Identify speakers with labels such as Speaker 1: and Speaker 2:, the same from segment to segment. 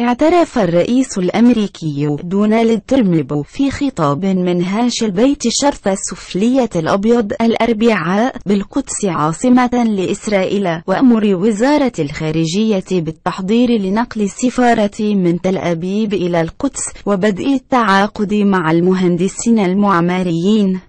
Speaker 1: اعترف الرئيس الأمريكي دونالد ترامب في خطاب منهاش البيت الشرق السفلية الأبيض الأربعاء بالقدس عاصمة لإسرائيل، وأمر وزارة الخارجية بالتحضير لنقل السفارة من تل أبيب إلى القدس وبدء التعاقد مع المهندسين المعماريين.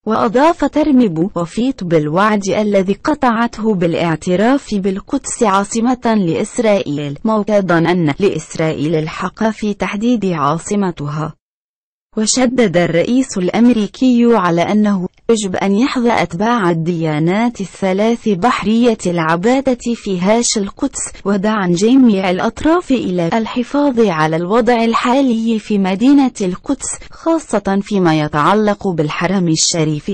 Speaker 1: وأضاف ترامب: وفيت بالوعد الذي قطعته بالاعتراف بالقدس عاصمة لإسرائيل، مؤكدا أن لإسرائيل الحق في تحديد عاصمتها. وشدد الرئيس الأمريكي على أنه يجب أن يحظى أتباع الديانات الثلاث بحرية العبادة في هاش القدس، ودعا جميع الأطراف إلى الحفاظ على الوضع الحالي في مدينة القدس، خاصة فيما يتعلق بالحرم الشريف.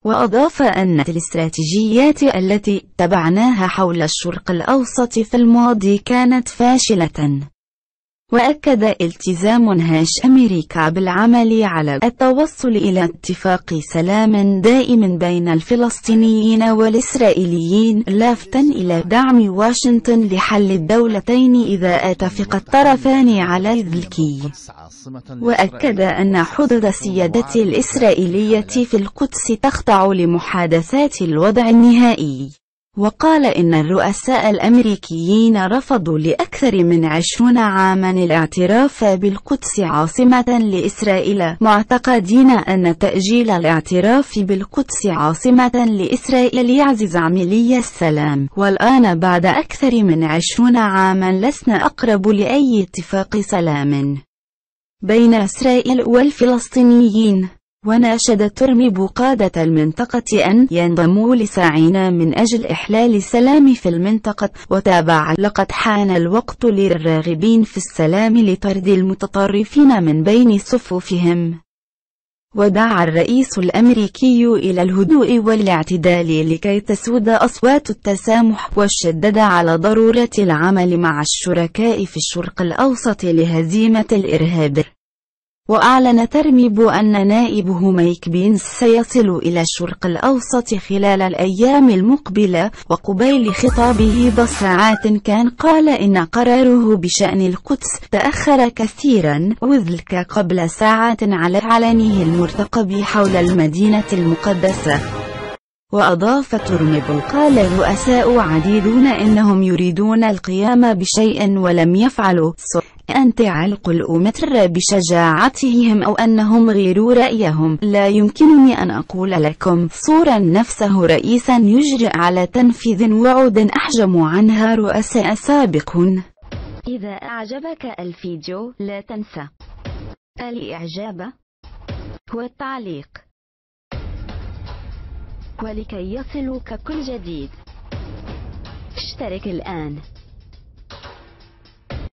Speaker 1: وأضاف أن الاستراتيجيات التي اتبعناها حول الشرق الأوسط في الماضي كانت فاشلة. وأكد التزام هاش أمريكا بالعمل على التوصل إلى اتفاق سلام دائم بين الفلسطينيين والإسرائيليين، لافتًا إلى دعم واشنطن لحل الدولتين إذا اتفق الطرفان على ذلك. وأكد أن حدود السيادة الإسرائيلية في القدس تخضع لمحادثات الوضع النهائي. وقال إن الرؤساء الأمريكيين رفضوا لأكثر من 20 عامًا الاعتراف بالقدس عاصمة لإسرائيل، معتقدين أن تأجيل الاعتراف بالقدس عاصمة لإسرائيل يعزز عملية السلام. والآن بعد أكثر من 20 عامًا لسنا أقرب لأي اتفاق سلام بين إسرائيل والفلسطينيين. وناشد ترامب قادة المنطقة أن ينضموا لسعينا من أجل إحلال السلام في المنطقة، وتابع: لقد حان الوقت للراغبين في السلام لطرد المتطرفين من بين صفوفهم. ودعا الرئيس الأمريكي إلى الهدوء والاعتدال لكي تسود أصوات التسامح، وشدد على ضرورة العمل مع الشركاء في الشرق الأوسط لهزيمة الإرهاب. وأعلن ترامب أن نائبه مايك بينس سيصل إلى الشرق الأوسط خلال الأيام المقبلة. وقبيل خطابه بساعات كان قال إن قراره بشأن القدس تأخر كثيرا، وذلك قبل ساعات على إعلانه المرتقب حول المدينة المقدسة. وأضاف ترامب: قال رؤساء عديدون إنهم يريدون القيام بشيء ولم يفعلوا، أن تعلق الأمر بشجاعتهم أو أنهم غيروا رأيهم. لا يمكنني أن أقول لكم صورا نفسه رئيسا يجرئ على تنفيذ وعود أحجم عنها رؤساء سابقون.
Speaker 2: إذا أعجبك الفيديو لا تنسى الإعجاب والتعليق، ولكي يصلك كل جديد اشترك الآن.